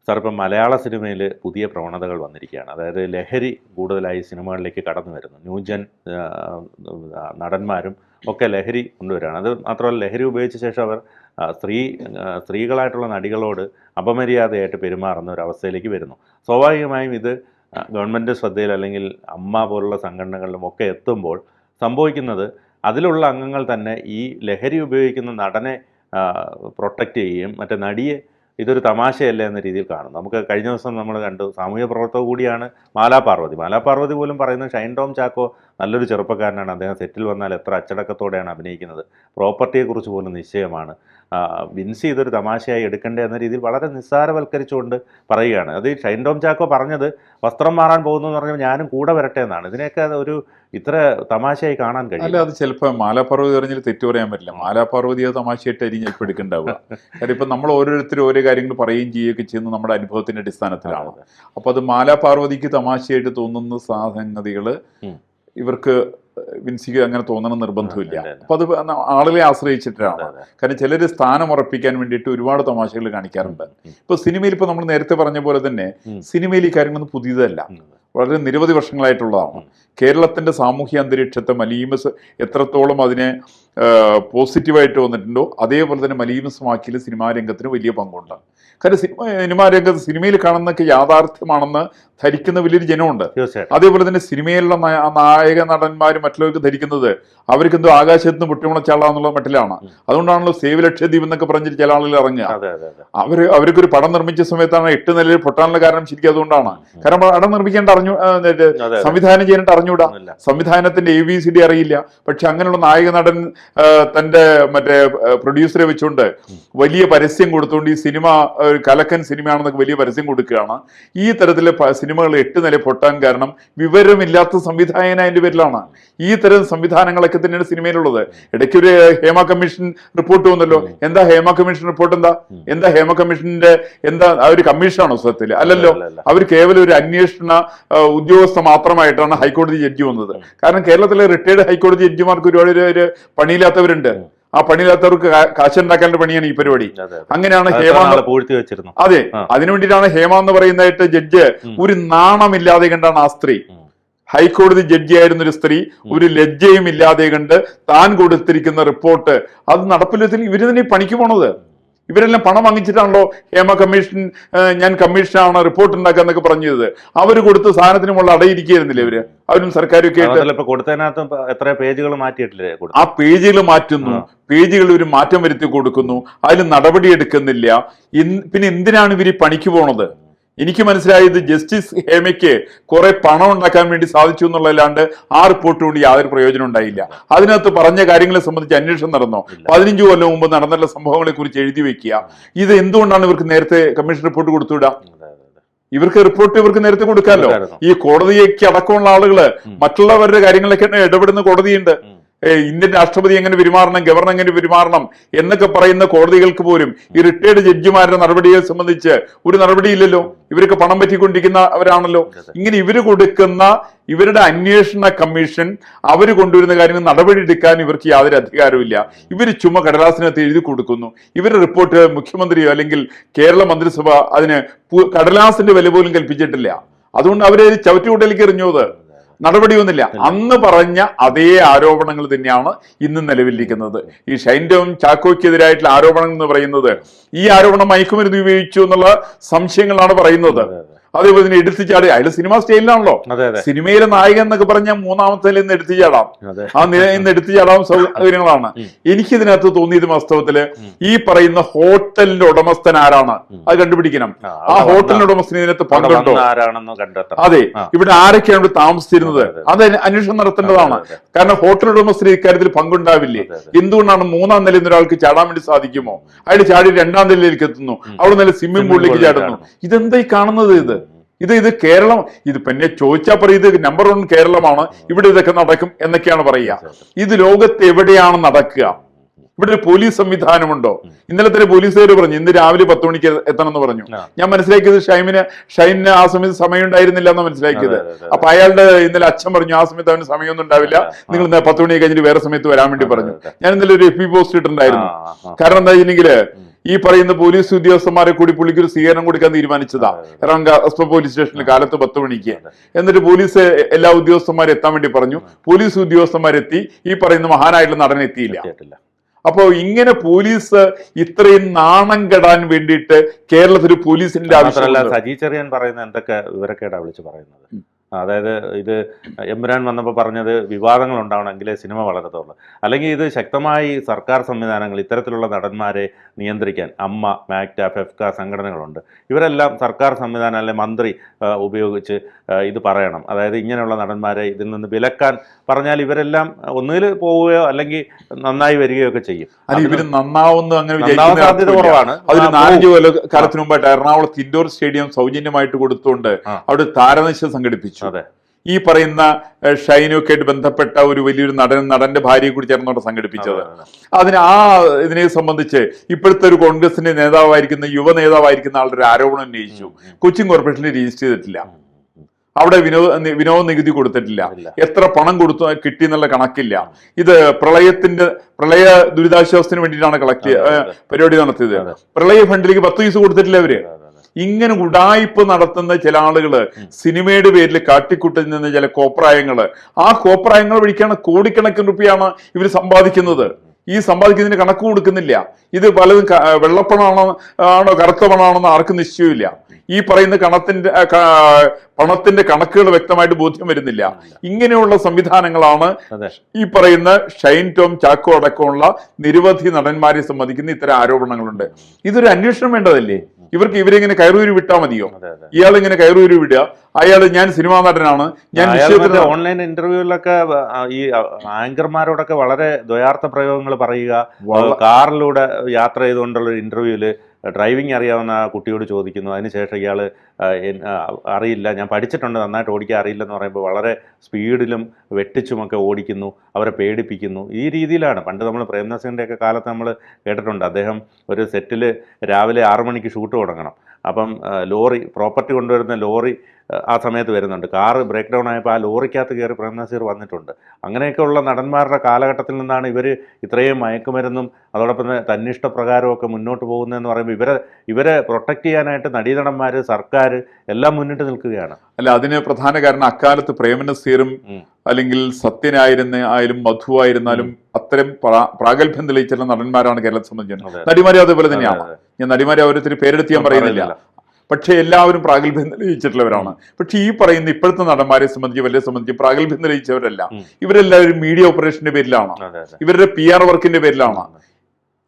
Sir ഇപ്പം മലയാള സിനിമയിൽ പുതിയ പ്രവണതകൾ വന്നിരിക്കുകയാണ്. അതായത് ലഹരി കൂടുതലായി സിനിമകളിലേക്ക് കടന്നു വരുന്നു. ന്യൂജൻ നടന്മാരും ഒക്കെ ലഹരി കൊണ്ടുവരികയാണ്. അത് മാത്രമല്ല, ലഹരി ഉപയോഗിച്ച ശേഷം അവർ സ്ത്രീകളായിട്ടുള്ള നടികളോട് അപമര്യാദയായിട്ട് പെരുമാറുന്ന ഒരു അവസ്ഥയിലേക്ക് വരുന്നു. സ്വാഭാവികമായും ഇത് ഗവൺമെൻറ് ശ്രദ്ധയിൽ അല്ലെങ്കിൽ അമ്മ പോലുള്ള സംഘടനകളിലും ഒക്കെ എത്തുമ്പോൾ സംഭവിക്കുന്നത്, അതിലുള്ള അംഗങ്ങൾ തന്നെ ഈ ലഹരി ഉപയോഗിക്കുന്ന നടനെ പ്രൊട്ടക്റ്റ് ചെയ്യുകയും മറ്റേ നടിയെ ഇതൊരു തമാശയല്ല എന്ന രീതിയിൽ കാണും. നമുക്ക് കഴിഞ്ഞ ദിവസം നമ്മൾ കണ്ടു, സാമൂഹ്യ പ്രവർത്തക കൂടിയാണ് മാലാപാർവതി പോലും പറയുന്നത് ഷൈൻ ടോം ചാക്കോ നല്ലൊരു ചെറുപ്പക്കാരനാണ്, അദ്ദേഹം സെറ്റിൽ വന്നാൽ എത്ര അച്ചടക്കത്തോടെയാണ് അഭിനയിക്കുന്നത്, പ്രോപ്പർട്ടിയെക്കുറിച്ച് പോലും നിശ്ചയമാണ്, വിൻസി ഇതൊരു തമാശയായി എടുക്കേണ്ടേ എന്ന രീതിയിൽ വളരെ നിസ്സാരവൽക്കരിച്ചുകൊണ്ട് പറയുകയാണ്. അത് ഷൈൻ ടോം ചാക്കോ പറഞ്ഞത് വസ്ത്രം മാറാൻ പോകുന്നു എന്ന് പറഞ്ഞാൽ ഞാനും കൂടെ വരട്ടെ എന്നാണ്. ഇതിനെയൊക്കെ ഒരു ഇത്ര തമാശയായി കാണാൻ കഴിയും. അല്ല, അത് ചിലപ്പോൾ മാലാപാർവതി പറഞ്ഞാൽ തെറ്റു പറയാൻ പറ്റില്ല. മാലാപാർവതി അത് തമാശയായിട്ടായിരിക്കും ചിലപ്പോൾ എടുക്കേണ്ടാവുക. കാര്യം ഇപ്പം നമ്മൾ ഓരോരുത്തരും ഓരോ കാര്യങ്ങൾ പറയുകയും ചെയ്യുകയൊക്കെ ചെയ്യുന്നത് നമ്മുടെ അനുഭവത്തിന്റെ അടിസ്ഥാനത്തിലാണ്. അപ്പൊ അത് മാലാപാർവതിക്ക് തമാശയായിട്ട് തോന്നുന്ന സംഗതികൾ ഇവർക്ക് വിൻസിക്ക് അങ്ങനെ തോന്നണം നിർബന്ധമില്ല. അപ്പൊ അത് ആളുകളെ ആശ്രയിച്ചിട്ടാണ്. കാരണം ചിലർ സ്ഥാനം ഉറപ്പിക്കാൻ വേണ്ടിയിട്ട് ഒരുപാട് തമാശകൾ കാണിക്കാറുണ്ട്. ഇപ്പൊ സിനിമയിൽ ഇപ്പൊ നമ്മൾ നേരത്തെ പറഞ്ഞ പോലെ തന്നെ സിനിമയിൽ ഈ കാര്യങ്ങളൊന്നും പുതിയതല്ല, വളരെ നിരവധി വർഷങ്ങളായിട്ടുള്ളതാണ്. കേരളത്തിന്റെ സാമൂഹ്യ അന്തരീക്ഷത്തെ മലീമസ് എത്രത്തോളം അതിനെ പോസിറ്റീവായിട്ട് വന്നിട്ടുണ്ടോ അതേപോലെ തന്നെ മലീമസമാക്കിയിൽ സിനിമാ രംഗത്തിന് വലിയ പങ്കുണ്ട്. കാരണം സിനിമാ രംഗത്ത് സിനിമയിൽ കാണുന്നൊക്കെ യാഥാർത്ഥ്യമാണെന്ന് ധരിക്കുന്ന വലിയൊരു ജനമുണ്ട്. അതേപോലെ തന്നെ സിനിമയിലുള്ള നായക നടന്മാരും മറ്റുള്ളവർക്ക് ധരിക്കുന്നത് അവർക്ക് എന്തോ ആകാശത്ത് നിന്ന് പൊട്ടിമുളച്ചാളാന്നുള്ള മട്ടിലാണ്. അതുകൊണ്ടാണല്ലോ സേവ് ലക്ഷദ്വീപ് എന്നൊക്കെ പറഞ്ഞിട്ട് ചില ആളുകൾ ഇറങ്ങുക. അവർക്കൊരു പടം നിർമ്മിച്ച സമയത്താണ് 8 നിലയിൽ പൊട്ടാനുള്ള കാരണം ശരിക്കും അതുകൊണ്ടാണ്. കാരണം പടം നിർമ്മിക്കേണ്ട സംവിധാനം ചെയ്യാനായിട്ട് അറിഞ്ഞൂടാ, സംവിധാനത്തിന്റെ ABCD അറിയില്ല. പക്ഷെ അങ്ങനെയുള്ള നായക നടൻ തന്റെ മറ്റേ പ്രൊഡ്യൂസറെ വെച്ചുകൊണ്ട് വലിയ പരസ്യം കൊടുത്തുകൊണ്ട് ഈ സിനിമ കലക്കൻ സിനിമയാണെന്നൊക്കെ വലിയ പരസ്യം കൊടുക്കുകയാണ്. ഈ തരത്തിലെ സിനിമകൾ 8 നില പൊട്ടാൻ കാരണം വിവരമില്ലാത്ത സംവിധായകൻ അതിന്റെ പേരിലാണ്. ഈ തരം സംവിധാനങ്ങളൊക്കെ തന്നെയാണ് സിനിമയിലുള്ളത്. ഇടയ്ക്ക് ഒരു ഹേമ കമ്മീഷൻ റിപ്പോർട്ട് വന്നല്ലോ. എന്താ ഹേമ കമ്മീഷൻ റിപ്പോർട്ട്? എന്താ ഹേമ കമ്മീഷന്റെ ഒരു കമ്മീഷനാണോ സത്യത്തിൽ? അല്ലല്ലോ, അവർ കേവലം ഒരു അന്വേഷണ ഉദ്യോഗസ്ഥ മാത്രമായിട്ടാണ് ഹൈക്കോടതി ജഡ്ജി വന്നത്. കാരണം കേരളത്തിലെ റിട്ടയർഡ് ഹൈക്കോടതി ജഡ്ജിമാർക്ക് ഒരുപാട് പണിയില്ലാത്തവരുണ്ട്. ആ പണിയില്ലാത്തവർക്ക് കാശുണ്ടാക്കാനുള്ള പണിയാണ് ഈ പരിപാടി. അങ്ങനെയാണ് ഹേമ. അതെ, അതിനുവേണ്ടിയിട്ടാണ് ഹേമ എന്ന് പറയുന്നതായിട്ട് ജഡ്ജ് ഒരു നാണമില്ലാതെ കണ്ടാണ് ആ സ്ത്രീ, ഹൈക്കോടതി ജഡ്ജിയായിരുന്ന ഒരു സ്ത്രീ, ഒരു ലജ്ജയും ഇല്ലാതെ കണ്ട് താൻ കൊടുത്തിരിക്കുന്ന റിപ്പോർട്ട് അത് നടപ്പിലെത്തി ഇവര് തന്നെ പണിക്ക് പോണത്. ഇവരെല്ലാം പണം വാങ്ങിച്ചിട്ടാണല്ലോ ഹേമ കമ്മീഷൻ, ഞാൻ കമ്മീഷനാണ് റിപ്പോർട്ട് ഉണ്ടാക്കുക എന്നൊക്കെ പറഞ്ഞത്. അവർ കൊടുത്ത സാധനത്തിന് മുകളിൽ അടയിരിക്കുകയായിരുന്നില്ലേ ഇവര്, അവരും സർക്കാരൊക്കെ ആ പേജുകൾ മാറ്റുന്നു, പേജുകൾ ഒരു മാറ്റം വരുത്തി കൊടുക്കുന്നു, അതിൽ നടപടി എടുക്കുന്നില്ല. പിന്നെ എന്തിനാണ് ഇവര് പണിക്ക് പോണത്? എനിക്ക് മനസ്സിലായത് ജസ്റ്റിസ് ഹേമയ്ക്ക് കുറെ പണം ഉണ്ടാക്കാൻ വേണ്ടി സാധിച്ചു എന്നുള്ളതല്ലാണ്ട് ആ റിപ്പോർട്ട് കൊണ്ട് യാതൊരു പ്രയോജനം ഉണ്ടായില്ല. അതിനകത്ത് പറഞ്ഞ കാര്യങ്ങളെ സംബന്ധിച്ച് അന്വേഷണം നടന്നോ? 15 കൊല്ലം മുമ്പ് നടന്നുള്ള സംഭവങ്ങളെ കുറിച്ച് എഴുതി വെക്കുക. ഇത് എന്തുകൊണ്ടാണ് ഇവർക്ക് നേരത്തെ കമ്മീഷൻ റിപ്പോർട്ട് കൊടുത്തുവിടാം? ഇവർക്ക് റിപ്പോർട്ട് ഇവർക്ക് നേരത്തെ കൊടുക്കാമല്ലോ. ഈ കോടതിയൊക്കെ അടക്കമുള്ള ആളുകള് മറ്റുള്ളവരുടെ കാര്യങ്ങളൊക്കെ ഇടപെടുന്ന കോടതിയുണ്ട്. ഇന്ത്യൻ രാഷ്ട്രപതി എങ്ങനെ പെരുമാറണം, ഗവർണർ എങ്ങനെ പെരുമാറണം എന്നൊക്കെ പറയുന്ന കോടതികൾക്ക് പോലും ഈ റിട്ടയർഡ് ജഡ്ജിമാരുടെ നടപടിയെ സംബന്ധിച്ച് ഒരു നടപടിയില്ലല്ലോ. ഇവരൊക്കെ പണം പറ്റിക്കൊണ്ടിരിക്കുന്നവരാണല്ലോ. ഇങ്ങനെ ഇവര് കൊടുക്കുന്ന ഇവരുടെ അന്വേഷണ കമ്മീഷൻ അവര് കൊണ്ടുവരുന്ന കാര്യങ്ങൾ നടപടി എടുക്കാൻ ഇവർക്ക് യാതൊരു അധികാരമില്ല. ഇവര് ചുമ കടലാസിനകത്ത് എഴുതി കൊടുക്കുന്നു. ഇവരുടെ റിപ്പോർട്ട് മുഖ്യമന്ത്രിയോ അല്ലെങ്കിൽ കേരള മന്ത്രിസഭ അതിന് കടലാസിന്റെ വില പോലും കൽപ്പിച്ചിട്ടില്ല. അതുകൊണ്ട് അവര് ചവറ്റുകൂട്ടലേക്ക് എറിഞ്ഞത്, നടപടിയൊന്നുമില്ല. അന്ന് പറഞ്ഞ അതേ ആരോപണങ്ങൾ തന്നെയാണ് ഇന്ന് നിലവിലിരിക്കുന്നത്. ഈ ഷൈൻ ടോം ചാക്കോയ്ക്കെതിരായിട്ടുള്ള ആരോപണം എന്ന് പറയുന്നത് ഈ ആരോപണം മയക്കുമരുന്ന് ഉപയോഗിച്ചു എന്നുള്ള സംശയങ്ങളാണ് പറയുന്നത്. അതേപോലെ തന്നെ എടുത്തു ചാടി, അയാൾ സിനിമ സ്റ്റൈലിലാണല്ലോ. സിനിമയിലെ നായകൻ എന്നൊക്കെ പറഞ്ഞാൽ മൂന്നാമത്തെ നിലയിൽ നിന്ന് എടുത്തു ചാടാം, ആ നിലയിൽ നിന്ന് എടുത്തു ചാടാൻ സൗകര്യങ്ങളാണ്. എനിക്കിതിനകത്ത് തോന്നിയത് വാസ്തവത്തില് ഈ പറയുന്ന ഹോട്ടലിന്റെ ഉടമസ്ഥൻ ആരാണ് അത് കണ്ടുപിടിക്കണം. ആ ഹോട്ടലിന്റെ ഉടമസ്ഥന് ഇതിനകത്ത് പങ്കുണ്ടോ? അതെ, ഇവിടെ ആരൊക്കെയാണ് ഇവിടെ താമസിച്ചിരുന്നത് അത് അന്വേഷണം നടത്തേണ്ടതാണ്. കാരണം ഹോട്ടൽ ഉടമസ്ഥന് ഇക്കാര്യത്തിൽ പങ്കുണ്ടാവില്ലേ? എന്തുകൊണ്ടാണ് 3-ാം നിലയിൽ നിന്ന് ഒരാൾക്ക് ചാടാൻ വേണ്ടി സാധിക്കുമോ? അയാൾ ചാടി 2-ാം നിലയിലേക്ക് എത്തുന്നു, അവിടെ നല്ല സ്വിമ്മിംഗ് പൂളിലേക്ക് ചാടുന്നു. ഇതെന്തായി കാണുന്നത്? ഇത് കേരളം, ഇത് പിന്നെ ചോദിച്ചാൽ പറയും ഇത് നമ്പർ 1 കേരളമാണ്, ഇവിടെ ഇതൊക്കെ നടക്കും എന്നൊക്കെയാണ് പറയുക. ഇത് ലോകത്ത് എവിടെയാണ് നടക്കുക? ഇവിടെ ഒരു പോലീസ് സംവിധാനമുണ്ടോ? ഇന്നലെ തന്നെ പോലീസുകാർ പറഞ്ഞു ഇന്ന് രാവിലെ 10 മണിക്ക് എത്തണം എന്ന് പറഞ്ഞു. ഞാൻ മനസ്സിലാക്കിയത് ഷൈനിന് ആ സമയത്ത് സമയം ഉണ്ടായിരുന്നില്ല എന്ന് മനസ്സിലാക്കിയത്. അപ്പൊ അയാളുടെ ഇന്നലെ അച്ഛൻ പറഞ്ഞു ആ സമയത്ത് അവന് സമയമൊന്നും ഉണ്ടാവില്ല, നിങ്ങൾ 10 മണി കഴിഞ്ഞിട്ട് വേറെ സമയത്ത് വരാൻ വേണ്ടി പറഞ്ഞു. ഞാൻ ഇന്നലെ ഒരു FB പോസ്റ്റ് ഇട്ടിട്ടുണ്ടായിരുന്നു. കാരണം എന്താ വെച്ചിട്ടുണ്ടെങ്കിൽ ഈ പറയുന്ന പോലീസ് ഉദ്യോഗസ്ഥന്മാരെ കൂടി പുള്ളിക്ക് ഒരു സ്വീകരണം കൊടുക്കാൻ തീരുമാനിച്ചതാ. എറണാകുളം പോലീസ് സ്റ്റേഷനിൽ കാലത്ത് 10 മണിക്ക്. എന്നിട്ട് പോലീസ് എല്ലാ ഉദ്യോഗസ്ഥന്മാരും എത്താൻ വേണ്ടി പറഞ്ഞു. പോലീസ് ഉദ്യോഗസ്ഥന്മാരെത്തി, ഈ പറയുന്ന മഹാനായിട്ടുള്ള നടൻ എത്തിയില്ല. അപ്പോ ഇങ്ങനെ പോലീസ് ഇത്രയും നാണം കെടാൻ വേണ്ടിയിട്ട് കേരളത്തിൽ പോലീസിന്റെ ആവശ്യമല്ല. സജി ചെറിയാൻ പറയുന്ന എന്തൊക്കെ വിവരക്കേടാ വിളിച്ച് പറയുന്നത്. അതായത് ഇത് എമ്പുരാൻ വന്നപ്പോൾ പറഞ്ഞത് വിവാദങ്ങൾ ഉണ്ടാവണമെങ്കിലേ സിനിമ വളരത്തുള്ളൂ, അല്ലെങ്കിൽ ഇത് ശക്തമായി സർക്കാർ സംവിധാനങ്ങൾ ഇത്തരത്തിലുള്ള നടന്മാരെ നിയന്ത്രിക്കാൻ അമ്മ, മാക്ട, ഫെഫ്ക സംഘടനകളുണ്ട്. ഇവരെല്ലാം സർക്കാർ സംവിധാനം അല്ലെ മന്ത്രി ഉപയോഗിച്ച് ഇത് പറയണം. അതായത് ഇങ്ങനെയുള്ള നടന്മാരെ ഇതിൽ നിന്ന് വിലക്കാൻ പറഞ്ഞാൽ ഇവരെല്ലാം ഒന്നുകിൽ പോവുകയോ അല്ലെങ്കിൽ നന്നായി വരികയോ ഒക്കെ ചെയ്യും. ഇവര് നന്നാവുന്ന അങ്ങനെ സാധ്യത കുറവാണ്. അതിന് 4 കാലത്തിന് മുമ്പായിട്ട് എറണാകുളത്ത് ഇൻഡോർ സ്റ്റേഡിയം സൗജന്യമായിട്ട് കൊടുത്തുകൊണ്ട് അവിടെ താരനിശ്ചയം സംഘടിപ്പിച്ചു. ഈ പറയുന്ന ഷൈനുമൊക്കെയായിട്ട് ബന്ധപ്പെട്ട ഒരു വലിയൊരു നടന്റെ ഭാര്യയെ കൂടി ചേർന്നോടെ സംഘടിപ്പിച്ചത്. ഇതിനെ സംബന്ധിച്ച് ഇപ്പോഴത്തെ ഒരു കോൺഗ്രസിന്റെ നേതാവായിരിക്കുന്ന യുവ നേതാവായിരിക്കുന്ന ആളുടെ ഒരു ആരോപണം ഉന്നയിച്ചു. കൊച്ചിൻ കോർപ്പറേഷനിൽ രജിസ്റ്റർ ചെയ്തിട്ടില്ല, അവിടെ വിനോദ നികുതി കൊടുത്തിട്ടില്ല, എത്ര പണം കിട്ടി എന്നുള്ള കണക്കില്ല. ഇത് പ്രളയ ദുരിതാശ്വാസത്തിന് വേണ്ടിയിട്ടാണ് പരിപാടി നടത്തിയത്. പ്രളയ ഫണ്ടിലേക്ക് 10 പൈസ കൊടുത്തിട്ടില്ല അവര്. ഇങ്ങനെ ഉഡായിപ്പ് നടത്തുന്ന ചില ആളുകള് സിനിമയുടെ പേരിൽ കാട്ടിക്കൂട്ടുന്ന ചില കോപ്രായങ്ങള്, ആ കോപ്രായങ്ങൾ വഴിക്കാണ് കോടിക്കണക്കിന് രൂപയാണ് ഇവർ സമ്പാദിക്കുന്നത്. ഈ സമ്പാദിക്കുന്നതിന് കണക്ക് കൊടുക്കുന്നില്ല. ഇത് പലതും വെള്ളപ്പണമാണോ കറുത്ത പണമാണെന്ന് ആർക്കും നിശ്ചയമില്ല. ഈ പറയുന്ന പണത്തിന്റെ കണക്കുകൾ വ്യക്തമായിട്ട് ബോധ്യം വരുന്നില്ല. ഇങ്ങനെയുള്ള സംവിധാനങ്ങളാണ് ഈ പറയുന്ന ഷൈൻ ടോം ചാക്കോ അടക്കമുള്ള നിരവധി നടന്മാരെ സംബന്ധിക്കുന്ന ഇത്തരം ആരോപണങ്ങളുണ്ട്. ഇതൊരു അന്വേഷണം വേണ്ടതല്ലേ? ഇവരിങ്ങനെ കയറൂരി വിട്ടാൽ മതിയോ? ഇയാൾ ഇങ്ങനെ കയറൂരി വിടുക, അയാള് ഞാൻ സിനിമാ നടനാണ്, ഞാൻ ഓൺലൈൻ ഇന്റർവ്യൂകളിലൊക്കെ ഈ ആങ്കർമാരോടൊക്കെ വളരെ ദ്വയാർത്ഥ പ്രയോഗങ്ങൾ പറയുക. കാറിലൂടെ യാത്ര ചെയ്തുകൊണ്ടുള്ള ഒരു ഇന്റർവ്യൂവില് ഡ്രൈവിംഗ് അറിയാവുന്ന ആ കുട്ടിയോട് ചോദിക്കുന്നു. അതിനുശേഷം ഇയാൾ അറിയില്ല, ഞാൻ പഠിച്ചിട്ടുണ്ട്, നന്നായിട്ട് ഓടിക്കാൻ അറിയില്ലെന്ന് പറയുമ്പോൾ വളരെ സ്പീഡിലും വെട്ടിച്ചുമൊക്കെ ഓടിക്കുന്നു, അവരെ പേടിപ്പിക്കുന്നു. ഈ രീതിയിലാണ് പണ്ട് നമ്മൾ പ്രേംനസീറിൻ്റെയൊക്കെ കാലത്ത് നമ്മൾ കേട്ടിട്ടുണ്ട്. അദ്ദേഹം ഒരു സെറ്റിൽ രാവിലെ 6 മണിക്ക് ഷൂട്ട് തുടങ്ങണം. അപ്പം പ്രോപ്പർട്ടി കൊണ്ടുവരുന്ന ലോറി ആ സമയത്ത് വരുന്നുണ്ട്. കാറ് ബ്രേക്ക് ഡൗൺ ആയപ്പോൾ ആ ലോറിക്കകത്ത് കയറി പ്രേംനസീർ വന്നിട്ടുണ്ട്. അങ്ങനെയൊക്കെയുള്ള നടന്മാരുടെ കാലഘട്ടത്തിൽ നിന്നാണ് ഇവർ ഇത്രയും മയക്കുമരുന്നും അതോടൊപ്പം തന്നിഷ്ടപ്രകാരമൊക്കെ മുന്നോട്ട് പോകുന്നതെന്ന് പറയുമ്പോൾ ഇവരെ പ്രൊട്ടക്ട് ചെയ്യാനായിട്ട് നടീനടന്മാർ, സർക്കാർ എല്ലാം മുന്നിട്ട് നിൽക്കുകയാണ്. അല്ല, അതിന് പ്രധാന കാരണം അക്കാലത്ത് പ്രേംനസീറും അല്ലെങ്കിൽ സത്യനായാലും മധു ആയിരുന്നാലും അത്തരം പ്രാഗൽഭ്യം തെളിയിച്ചിട്ടുള്ള നടന്മാരാണ് കേരളത്തെ സംബന്ധിച്ചത്. നടിമാരെ അതേപോലെ തന്നെയാണ്. ഞാൻ നടിമാരെ ഓരോരുത്തർ പേരെടുത്ത് ഞാൻ പറയുന്നില്ല, പക്ഷെ എല്ലാവരും പ്രാഗൽഭ്യം തെളിയിച്ചിട്ടുള്ളവരാണ്. പക്ഷെ ഈ പറയുന്ന ഇപ്പോഴത്തെ നടന്മാരെ സംബന്ധിച്ച് പ്രാഗൽഭ്യം തെളിയിച്ചവരല്ല. ഇവരെല്ലാവരും മീഡിയ ഓപ്പറേഷന്റെ പേരിലാണ്, ഇവരുടെ PR വർക്കിന്റെ പേരിലാണ്.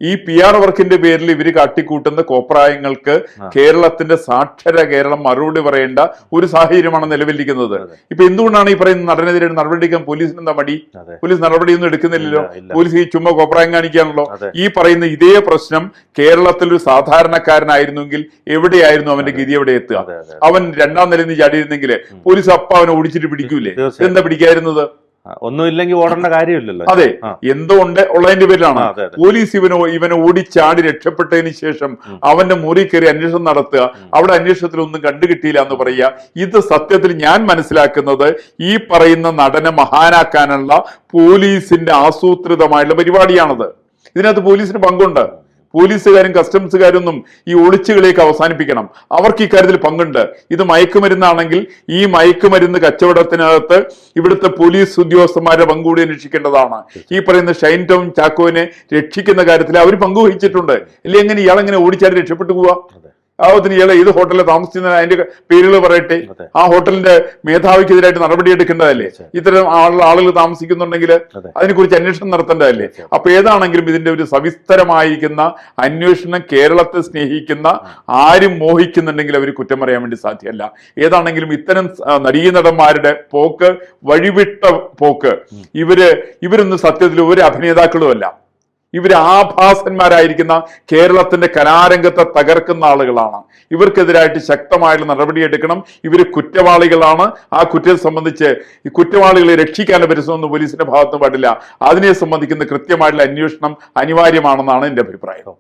ഈ PR വർക്കിന്റെ പേരിൽ ഇവർ കാട്ടിക്കൂട്ടുന്ന കോപ്രായങ്ങൾക്ക് കേരളത്തിന്റെ സാക്ഷര കേരളം മറുപടി പറയേണ്ട ഒരു സാഹചര്യമാണ് നിലവിലിരിക്കുന്നത്. ഇപ്പൊ എന്തുകൊണ്ടാണ് ഈ പറയുന്ന നടനെതിരെ നടപടിയെടുക്കാൻ പോലീസിന് എന്താ മടി? പോലീസ് നടപടിയൊന്നും എടുക്കുന്നില്ലല്ലോ. പോലീസ് ഈ ചുമ്മാ കോപ്രായം കാണിക്കാണല്ലോ. ഈ പറയുന്ന ഇതേ പ്രശ്നം കേരളത്തിൽ ഒരു സാധാരണക്കാരനായിരുന്നെങ്കിൽ എവിടെയായിരുന്നു അവന്റെ ഗതി? എവിടെ എത്തുക? അവൻ 2ാം നിലയിൽ നിന്ന് ചാടിയിരുന്നെങ്കിൽ പോലീസ് അവനെ ഓടിച്ചിട്ട് പിടിക്കൂലേ? എന്താ പിടിക്കായിരുന്നത്? ഒന്നുമില്ലെങ്കിൽ ഓടേണ്ട കാര്യമില്ലല്ലോ. അതെ, എന്തോ ഉള്ളതിന്റെ പേരിലാണ് പോലീസ് ഇവനെ ഓടിച്ചാടി രക്ഷപ്പെട്ടതിന് ശേഷം അവന്റെ മുറി കയറി അന്വേഷണം നടത്തുക. അവിടെ അന്വേഷണത്തിൽ ഒന്നും കണ്ടുകിട്ടിയില്ല എന്ന് പറയുക. ഇത് സത്യത്തിൽ ഞാൻ മനസ്സിലാക്കുന്നത് ഈ പറയുന്ന നടനെ മഹാനാക്കാനുള്ള പോലീസിന്റെ ആസൂത്രിതമായുള്ള പരിപാടിയാണത്. ഇതിനകത്ത് പോലീസിന് പങ്കുണ്ട്. പോലീസുകാരും കസ്റ്റംസുകാരൊന്നും ഈ ഒളിച്ചുകളിലേക്ക് അവസാനിപ്പിക്കണം. അവർക്ക് ഇക്കാര്യത്തിൽ പങ്കുണ്ട്. ഇത് മയക്കുമരുന്നാണെങ്കിൽ ഈ മയക്കുമരുന്ന് കച്ചവടത്തിനകത്ത് ഇവിടുത്തെ പോലീസ് ഉദ്യോഗസ്ഥന്മാരുടെ പങ്കുകൂടി അന്വേഷിക്കേണ്ടതാണ്. ഈ പറയുന്ന ഷൈൻ ടോം ചാക്കോനെ രക്ഷിക്കുന്ന കാര്യത്തിൽ അവർ പങ്കുവഹിച്ചിട്ടുണ്ട്. അല്ലെ എങ്ങനെ ഇയാളെങ്ങനെ ഓടിച്ചാടി രക്ഷപ്പെട്ടു പോവാ? ആവത്തിന് ഇയാളെ ഏത് ഹോട്ടലിൽ താമസിക്കുന്ന അതിന്റെ പേരുകൾ പറയട്ടെ. ആ ഹോട്ടലിന്റെ മേധാവിക്കെതിരായിട്ട് നടപടി എടുക്കേണ്ടതല്ലേ? ഇത്തരം ആളുകൾ താമസിക്കുന്നുണ്ടെങ്കിൽ അതിനെക്കുറിച്ച് അന്വേഷണം നടത്തേണ്ടതല്ലേ? അപ്പൊ ഏതാണെങ്കിലും ഇതിന്റെ ഒരു സവിസ്തരമായിരിക്കുന്ന അന്വേഷണം കേരളത്തെ സ്നേഹിക്കുന്ന ആരും മോഹിക്കുന്നുണ്ടെങ്കിൽ അവർ കുറ്റം പറയാൻ വേണ്ടി സാധ്യമല്ല. ഏതാണെങ്കിലും ഇത്തരം നടീനടന്മാരുടെ പോക്ക് വഴിവിട്ട പോക്ക്. ഇവരൊന്നും സത്യത്തിൽ ഒരു അഭിനേതാക്കളുമല്ല. ഇവര് ആഭാസന്മാരായിരിക്കുന്ന കേരളത്തിന്റെ കലാരംഗത്തെ തകർക്കുന്ന ആളുകളാണ്. ഇവർക്കെതിരായിട്ട് ശക്തമായിട്ടുള്ള നടപടിയെടുക്കണം. ഇവര് കുറ്റവാളികളാണ്. ആ കുറ്റത്തെ സംബന്ധിച്ച് ഈ കുറ്റവാളികളെ രക്ഷിക്കാൻ പരിശ്രമം പോലീസിന്റെ ഭാഗത്തും പാടില്ല. അതിനെ സംബന്ധിക്കുന്ന കൃത്യമായിട്ടുള്ള അന്വേഷണം അനിവാര്യമാണെന്നാണ് എന്റെ അഭിപ്രായം.